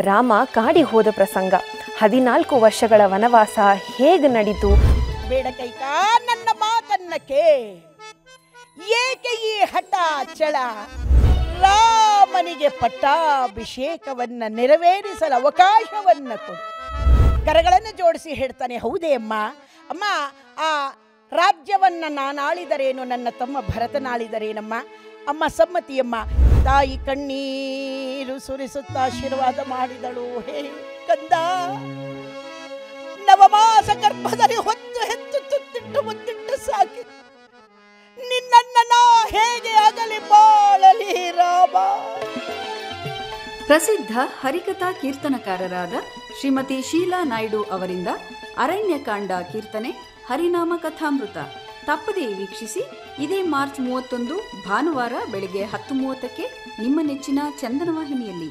ರಾಮ ಕಾಡಿಗೆ ಹೋದ ಪ್ರಸಂಗ, 14 ವರ್ಷಗಳ ವನವಾಸ ಹೇಗೆ ನಡೀತು? ಬೇಡ ಕೈಕಾ, ನನ್ನ ಮಾತನ್ನ ಏಕೆ ಈ ಹಠ ಚಳ? ರಾಮನಿಗೆ ಪಟ್ಟಾಭಿಷೇಕವನ್ನ ನೆರವೇರಿಸಲು ಅವಕಾಶವನ್ನ ಕೊಡು. ಕರಗಳನ್ನು ಜೋಡಿಸಿ ಹೇಳ್ತಾನೆ, ಹೌದೇ ಅಮ್ಮ. ಅಮ್ಮ, ಆ ರಾಜ್ಯವನ್ನ ನಾನಾಳಿದರೇನು, ನನ್ನ ತಮ್ಮ ಭರತನಾಳಿದರೇನಮ್ಮ? ಅಮ್ಮ ಸಮ್ಮತಿಯಮ್ಮ. ತಾಯಿ ಕಣ್ಣೀರು ಸುರಿಸುತ್ತಾ ಆಶೀರ್ವಾದ ಮಾಡಿದಳು. ಹೇ ಕಂದ, ನವಮಾಸ ಗರ್ಭದಲ್ಲಿ ಹೊತ್ತು ಹೆತ್ತು ತುತ್ತಿಟ್ಟು ಮುತ್ತಿಟ್ಟು ಸಾಕಿ ನಿನ್ನನ್ನ ಹೇಗೆ ಆಗಲಿ ಬಾಳಲಿ ರಾಮ. ಪ್ರಸಿದ್ಧ ಹರಿಕಥಾ ಕೀರ್ತನಕಾರರಾದ ಶ್ರೀಮತಿ ಶೀಲಾ ನಾಯ್ಡು ಅವರಿಂದ ಅರಣ್ಯಕಾಂಡ ಕೀರ್ತನೆ ಹರಿನಾಮ ಕಥಾಮೃತ ತಪ್ಪದೇ ವೀಕ್ಷಿಸಿ. ಇದೇ ಮಾರ್ಚ್ 31 ಭಾನುವಾರ ಬೆಳಗ್ಗೆ 10:30ಕ್ಕೆ ನಿಮ್ಮ ನೆಚ್ಚಿನ ಚಂದನ ವಾಹಿನಿಯಲ್ಲಿ.